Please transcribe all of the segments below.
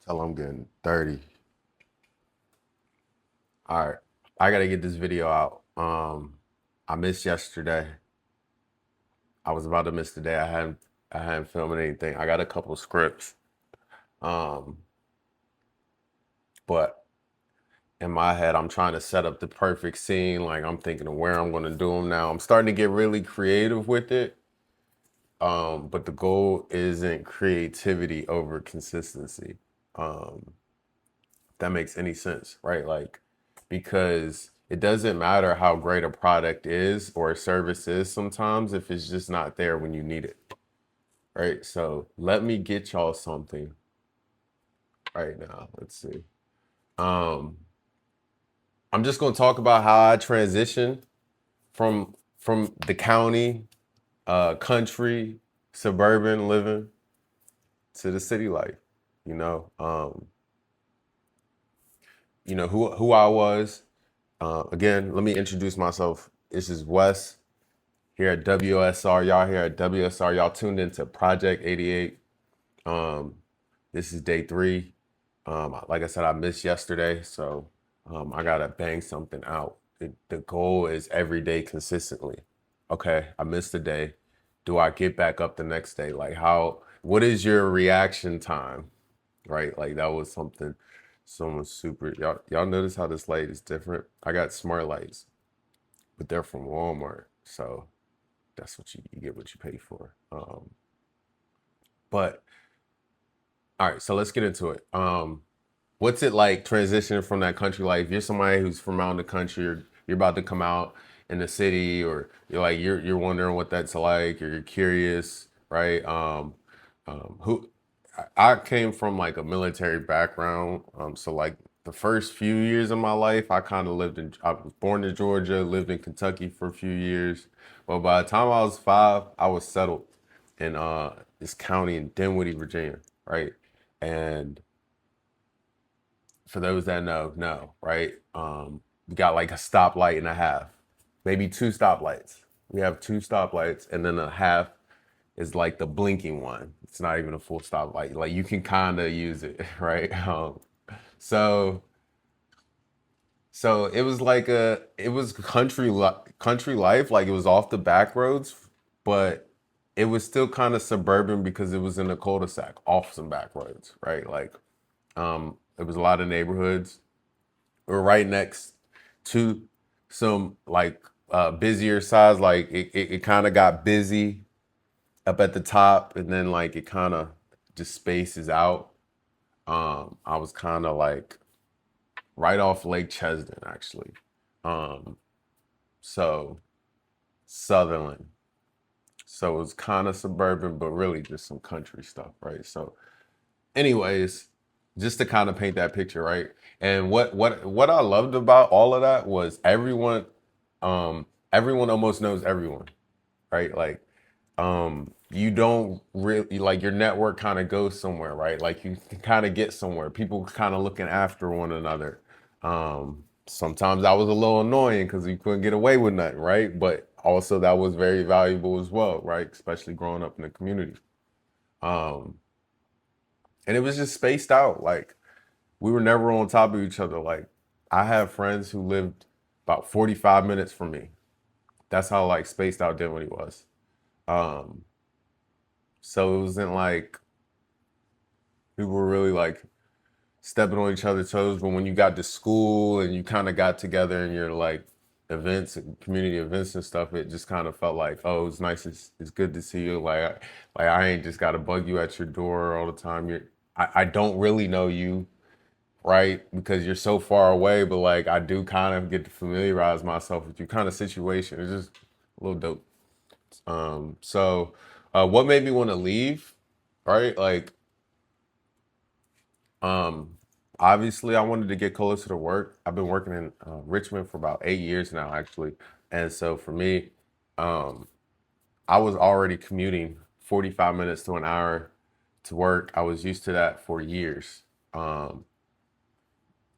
Tell I'm getting 30. All right. I gotta get this video out. I missed yesterday. I was about to miss today. I hadn't filmed anything. I got a couple scripts. Um, but in my head, I'm trying to set up the perfect scene. Like I'm thinking of where I'm gonna do them now. I'm starting to get really creative with it. But the goal isn't creativity over consistency. If that makes any sense, right? Like, because it doesn't matter how great a product is or a service is sometimes if it's just not there when you need it, right? So let me get y'all something right now. Let's see. Um, I'm just gonna talk about how I transitioned from the county, country, suburban living to the city life. You know, um, who I was. Again, let me introduce myself. This is Wes here at WSR. Y'all here at WSR. Y'all tuned into Project 88. Um, this is day 3. Like I said, I missed yesterday, so I gotta bang something out. The goal is every day consistently. Okay, I missed a day. Do I get back up the next day? Like what is your reaction time? Right? Like that was something someone super y'all notice how this light is different? I got smart lights, but they're from Walmart. So that's what you get what you pay for. But all right, so let's get into it. What's it like transitioning from that country life? You're somebody who's from out in the country, or you're about to come out in the city, or you're wondering what that's like, or you're curious, right? Who I came from like a military background, so like the first few years of my life, I was born in Georgia, lived in Kentucky for a few years, but by the time I was 5, I was settled in this county in Dinwiddie, Virginia, right? And for those that know, right? We got like a stoplight and a half, maybe 2 stoplights. We have 2 stoplights, and then a half is like the blinking one. It's not even a full stoplight. Like you can kind of use it, right? So so it was country life. Like it was off the back roads, but it was still kind of suburban because it was in a cul-de-sac off some back roads, right? Like it was a lot of neighborhoods. We're right next to some like busier sides. Like it kind of got busy up at the top, and then like it kind of just spaces out. I was kind of like right off Lake Chesden, actually. Um, so Sutherland. So it was kind of suburban, but really just some country stuff, right? So, anyways, just to kind of paint that picture, right? And what I loved about all of that was everyone almost knows everyone, right? Like you don't really like your network kind of goes somewhere, right? Like you can kind of get somewhere. People kind of looking after one another. Sometimes that was a little annoying because you couldn't get away with nothing, right? But also that was very valuable as well, right? Especially growing up in the community. Um, and it was just spaced out. Like we were never on top of each other. Like I have friends who lived about 45 minutes from me. That's how like spaced out Dinwiddie was. Um, so it wasn't like we were really like stepping on each other's toes. But when you got to school and you kind of got together in your like events and community events and stuff, it just kind of felt like, oh, it's nice. It's good to see you. Like I ain't just got to bug you at your door all the time. I don't really know you, right? Because you're so far away, but like I do kind of get to familiarize myself with you kind of situation. It's just a little dope. What made me want to leave, right? Like, um, obviously, I wanted to get closer to work. I've been working in Richmond for about 8 years now, actually. And so for me, um, I was already commuting 45 minutes to an hour to work. I was used to that for years. Um,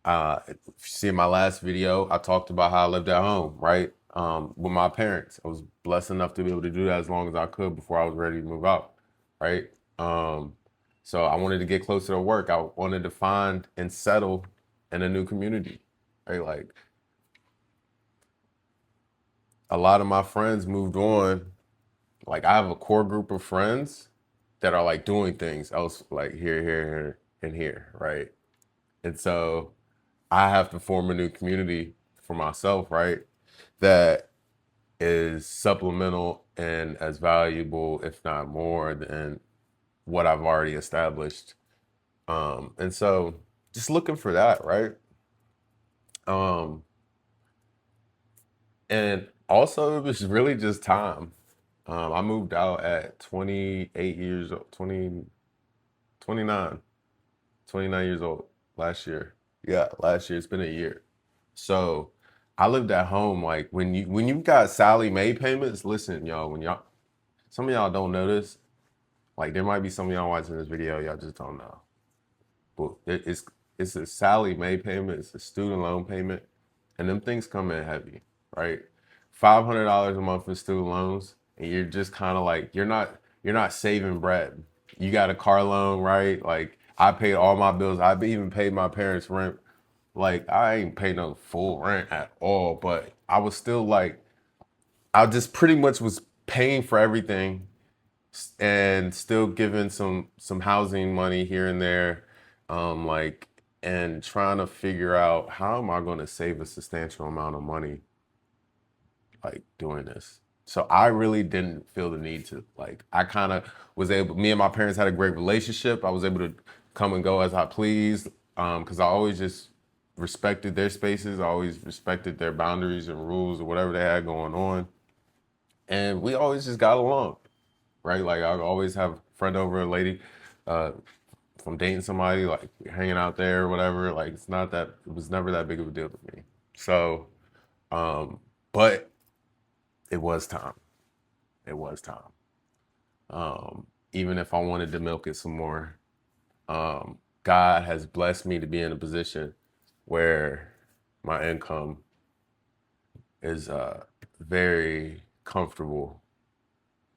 if you see my last video, I talked about how I lived at home, right? With my parents. I was blessed enough to be able to do that as long as I could before I was ready to move out, right? Um, So I wanted to get closer to work. I wanted to find and settle in a new community. Right? Like a lot of my friends moved on. Like I have a core group of friends that are like doing things else like here, and here, right? And so I have to form a new community for myself, right? That is supplemental and as valuable, if not more, than what I've already established. And so just looking for that, right? Um, and also it was really just time. I moved out at 28 years old, 29, 29 years old last year. Yeah, last year. It's been a year. So I lived at home. Like when you got Sally Mae payments, listen, y'all, when y'all some of y'all don't know this, like there might be some of y'all watching this video, y'all just don't know. But it's a Sally Mae payment, it's a student loan payment, and them things come in heavy, right? $500 a month for student loans, and you're just kind of like you're not saving bread. You got a car loan, right? Like I paid all my bills. I even paid my parents' rent. Like I ain't paid no full rent at all, but I was still like I just pretty much was paying for everything and still giving some housing money here and there, like and trying to figure out how am I going to save a substantial amount of money like doing this. So I really didn't feel the need to like I kind of was able me and my parents had a great relationship. I was able to come and go as I pleased because I always just respected their spaces. I always respected their boundaries and rules or whatever they had going on. And we always just got along, right? Like I always have a friend over a lady uh, from dating somebody, like hanging out there or whatever. Like it's not that it was never that big of a deal to me. So, but it was time. It was time. Even if I wanted to milk it some more, God has blessed me to be in a position where my income is very comfortable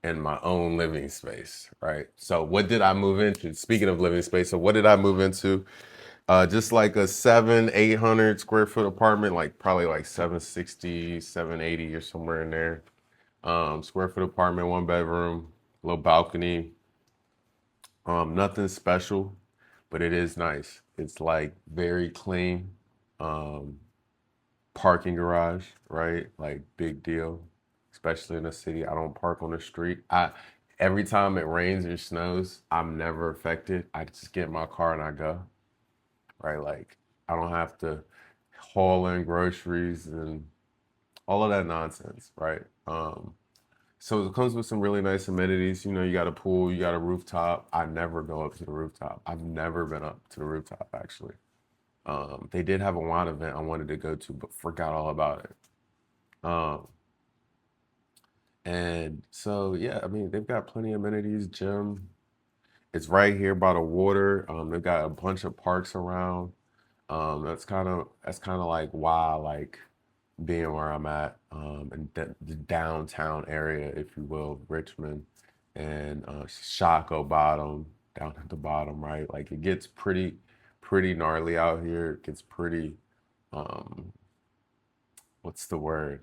in my own living space, right? So what did I move into? Speaking of living space, so what did I move into? Just like a 800 square foot apartment, like probably like 760, 780 or somewhere in there. Square foot apartment, one bedroom, little balcony. Nothing special, but it is nice. It's like very clean. Um, Parking garage, right? Like big deal, especially in the city. I don't park on the street. I every time it rains or snows, I'm never affected. I just get in my car and I go, right? Like I don't have to haul in groceries and all of that nonsense, right? So it comes with some really nice amenities. You know, you got a pool, you got a rooftop. I never go up to the rooftop. I've never been up to the rooftop actually. They did have a wine event I wanted to go to, but forgot all about it. Um, and so, yeah, I mean, they've got plenty of amenities, gym. It's right here by the water. They've got a bunch of parks around. That's kind of like why I like being where I'm at, in the downtown area, if you will, Richmond and Shockoe Bottom down at the bottom, right? Like it gets pretty gnarly out here. It gets pretty, um, what's the word?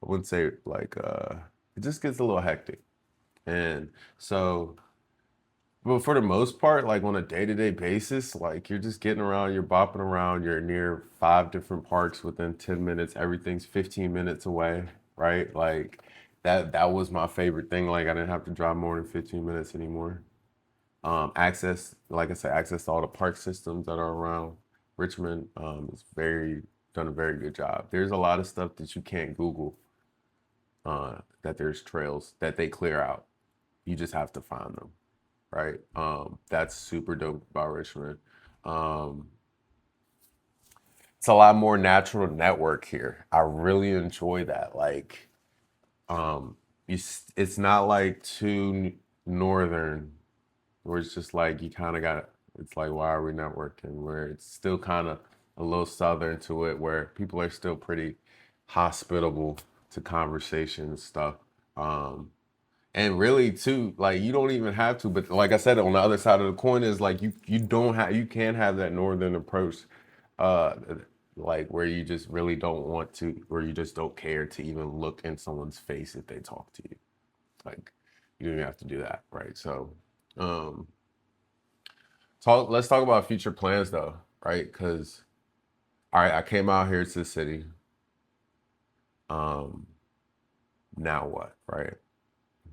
I wouldn't say like it just gets a little hectic. And so but for the most part, like on a day-to-day basis, like you're just getting around, you're bopping around, you're near 5 different parks within 10 minutes, everything's 15 minutes away, right? Like that was my favorite thing. Like I didn't have to drive more than 15 minutes anymore. Access, like I said, access to all the park systems that are around Richmond is very done a very good job. There's a lot of stuff that you can't Google, that there's trails that they clear out. You just have to find them, right? That's super dope about Richmond. Um, it's a lot more natural network here. I really enjoy that. Like, um, it's not like too northern, where it's just like you kind of got. It's like why are we networking? Where it's still kind of a little southern to it, where people are still pretty hospitable to conversation and stuff. Um, And really too, like you don't even have to, but like I said, on the other side of the coin is like you don't have you can have that northern approach, uh like where you just really don't want to, where you just don't care to even look in someone's face if they talk to you. Like you don't even have to do that, right? So um let's talk about future plans though, right? Because all right, I came out here to the city. Um Now what, right?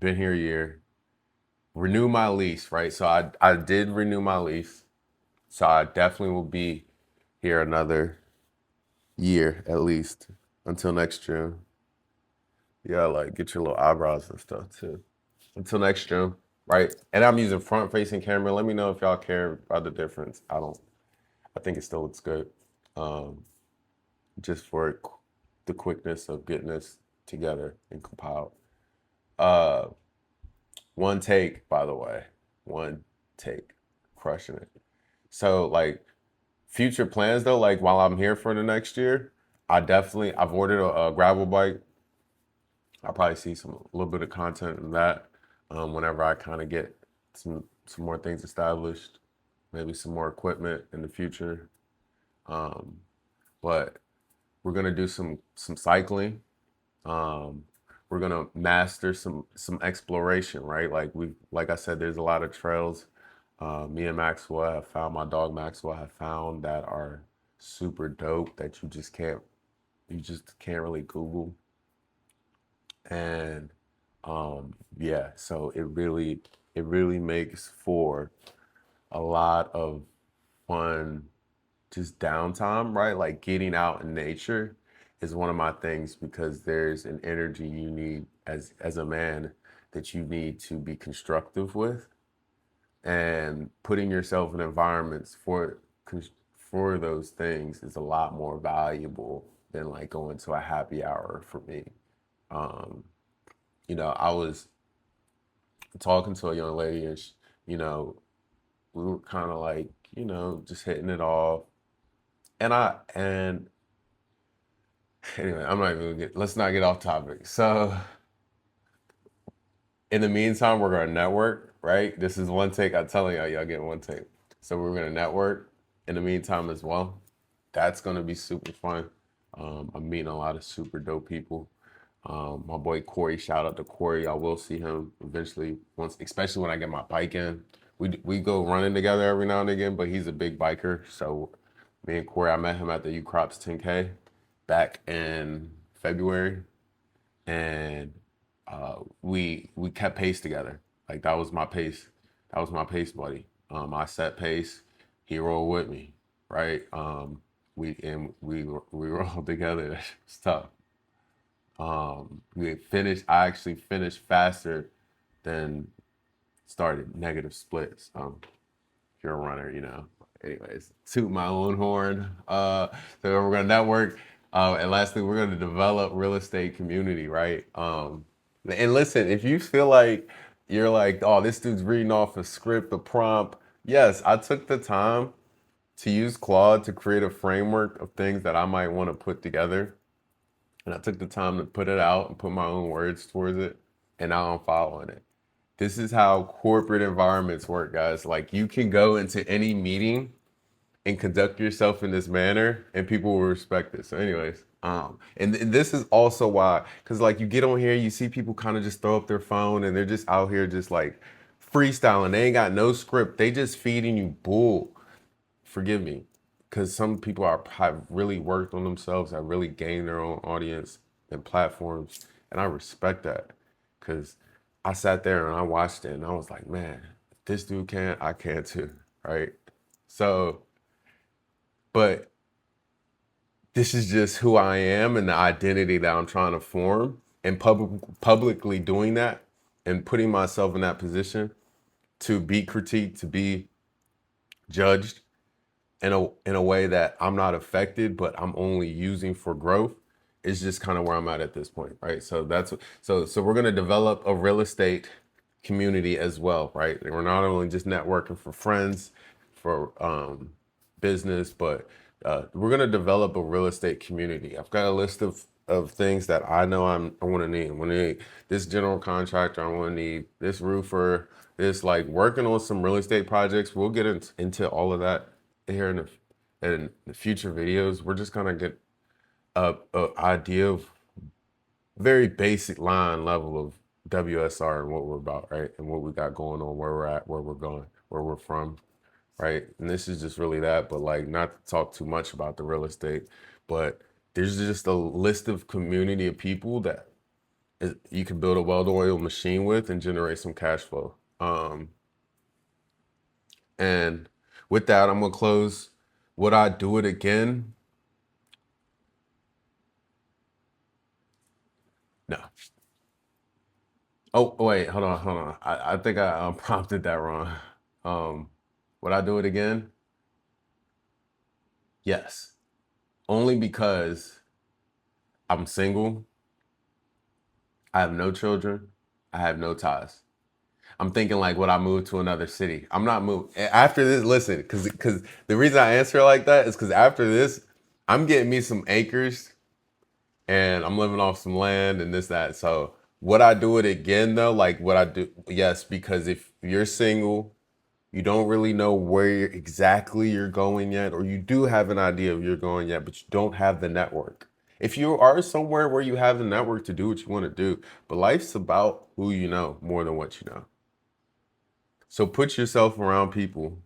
Been here a year. Renew my lease, right? So I did renew my lease. So I definitely will be here another year at least until next June. Yeah, like get your little eyebrows and stuff too. Until next June, right? And I'm using front facing camera. Let me know if y'all care about the difference. I don't. I think it still looks good. Um, just for the quickness of getting this together and compiled. Uh, One take, by the way. One take. Crushing it. So like future plans though, like while I'm here for the next year, I've ordered a gravel bike. I'll probably see a little bit of content in that whenever I kind of get some more things established, maybe some more equipment in the future. Um, but we're gonna do some cycling. Um, we're gonna master some exploration, right? Like I said, there's a lot of trails. Me and Maxwell have found, my dog Maxwell have found that are super dope that you just can't really Google. And yeah, so it really makes for a lot of fun, just downtime, right? Like getting out in nature is one of my things because there's an energy you need as a man that you need to be constructive with, and putting yourself in environments for those things is a lot more valuable than like going to a happy hour for me. Um, I was talking to a young lady and you know, we were kind of like, just hitting it off. And anyway, I'm not even gonna let's not get off topic. So in the meantime, we're gonna network, right? This is one take. I'm telling y'all get one take. So we're gonna network in the meantime as well. That's gonna be super fun. I'm meeting a lot of super dope people. My boy Corey, shout out to Corey. I will see him eventually once, especially when I get my bike in. We go running together every now and again, but he's a big biker. So me and Corey, I met him at the U Crops 10K back in February, and we kept pace together. Like that was my pace. That was my pace buddy. I set pace. He rolled with me, right? We were all together. It's tough. We finished. I actually finished faster than started. Negative splits. If you're a runner, Anyways, toot my own horn. So we're gonna network, and lastly, we're gonna develop real estate community, right? And listen, if you feel like you're like, oh, this dude's reading off a script, a prompt. Yes, I took the time to use Claude to create a framework of things that I might want to put together, and I took the time to put it out and put my own words towards it, and now I'm following it. This is how corporate environments work, guys. Like you can go into any meeting and conduct yourself in this manner, and people will respect it. So, anyways, and this is also why, because like you get on here, you see people kind of just throw up their phone and they're just out here just like freestyling. They ain't got no script. They just feeding you bull. Forgive me, because some people have really worked on themselves, have really gained their own audience and platforms, and I respect that, because I sat there and I watched it and I was like, man, if this dude can, I can too, right? So, but this is just who I am and the identity that I'm trying to form, and publicly doing that and putting myself in that position to be critiqued, to be judged in a way that I'm not affected, but I'm only using for growth is just kind of where I'm at this point, right? So so we're gonna develop a real estate community as well, right? And we're not only just networking for friends, for business, but we're gonna develop a real estate community. I've got a list of of things that I know I want to need. I want to need this general contractor. I want to need this roofer. This like working on some real estate projects. We'll get into all of that here in the future videos. We're just gonna get a idea of very basic line level of WSR and what we're about, right? And what we got going on, where we're at, where we're going, where we're from, right? And this is just really that, but like not to talk too much about the real estate, but there's just a list of community of people that you can build a well-oiled machine with and generate some cash flow. And with that, I'm gonna close. Would I do it again? No. Oh, wait, hold on. I think I prompted that wrong. Um, would I do it again? Yes. Only because I'm single, I have no children, I have no ties. I'm thinking like, would I move to another city? I'm not moving. After this, listen, because the reason I answer like that is because after this, I'm getting me some acres and I'm living off some land and this, that. So would I do it again though? Like, would I do? Yes, because if you're single, you don't really know where exactly you're going yet, or you do have an idea of you're going yet, but you don't have the network. If you are somewhere where you have the network to do what you want to do, but life's about who you know more than what you know. So put yourself around people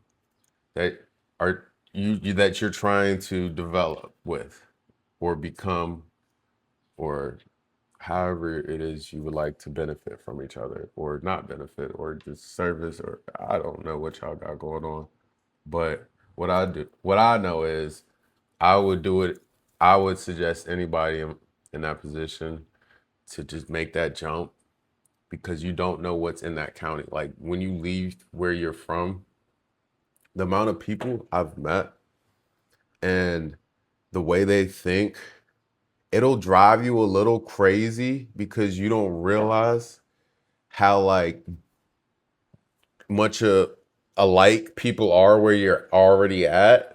that are you that you're trying to develop with, or become, or however it is you would like to benefit from each other, or not benefit, or just service, or I don't know what y'all got going on. But what I know is I would do it. I would suggest anybody in that position to just make that jump because you don't know what's in that county. Like when you leave where you're from, the amount of people I've met and the way they think, it'll drive you a little crazy because you don't realize how like much alike people are where you're already at.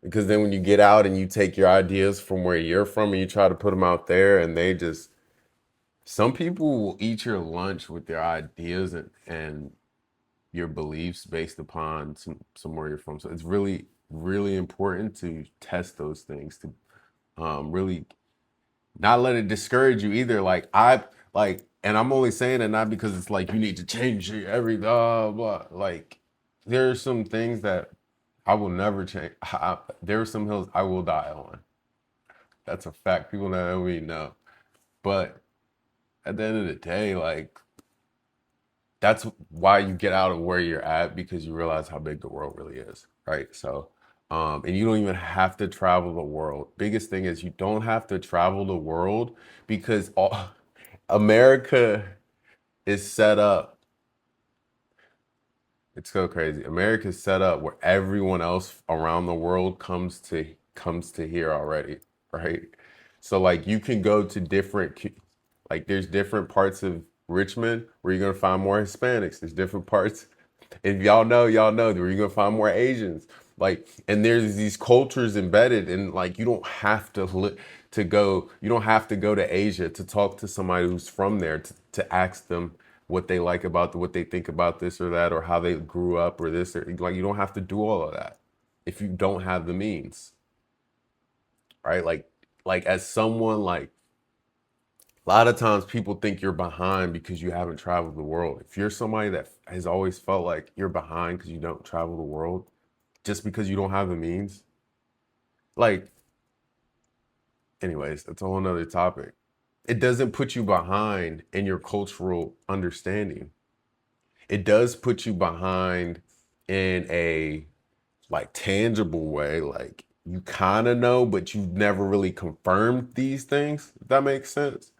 Because then when you get out and you take your ideas from where you're from and you try to put them out there, and they just, some people will eat your lunch with their ideas and your beliefs based upon somewhere you're from. So it's really, really important to test those things, to really not let it discourage you either. And I'm only saying it not because it's like you need to change every blah blah. Like there are some things that I will never change. There are some hills I will die on. That's a fact. People that know me know. But at the end of the day, like that's why you get out of where you're at, because you realize how big the world really is, right? So, and you don't even have to travel the world. Biggest thing is you don't have to travel the world because America is set up. It's so crazy. America's set up where everyone else around the world comes to here already, right? So like you can go to like there's different parts of Richmond where you're gonna find more Hispanics. There's different parts, if y'all know where you're gonna find more Asians. Like, and there's these cultures embedded, and like you don't have you don't have to go to Asia to talk to somebody who's from there to ask them what they like about what they think about this or that, or how they grew up, or this, or like you don't have to do all of that if you don't have the means, right? Like as someone like a lot of times people think you're behind because you haven't traveled the world. If you're somebody that has always felt like you're behind because you don't travel the world, just because you don't have the means, like, anyways, that's a whole nother topic. It doesn't put you behind in your cultural understanding. It does put you behind in a like tangible way. Like you kind of know, but you've never really confirmed these things, if that makes sense.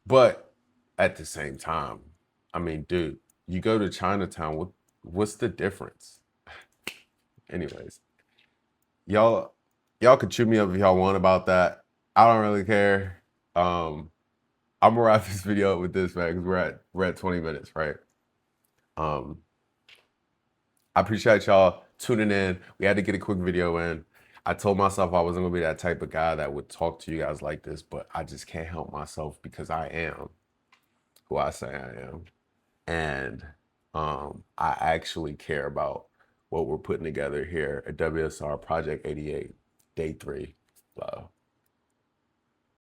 But at the same time, I mean, dude, you go to Chinatown, what's the difference? Anyways, y'all y'all could chew me up if y'all want about that. I don't really care. I'm gonna wrap this video up with this, man, because we're at 20 minutes, right? Um, I appreciate y'all tuning in. We had to get a quick video in. I told myself I wasn't gonna be that type of guy that would talk to you guys like this, but I just can't help myself because I am who I say I am. And I actually care about what we're putting together here at WSR Project 88, Day 3. Love.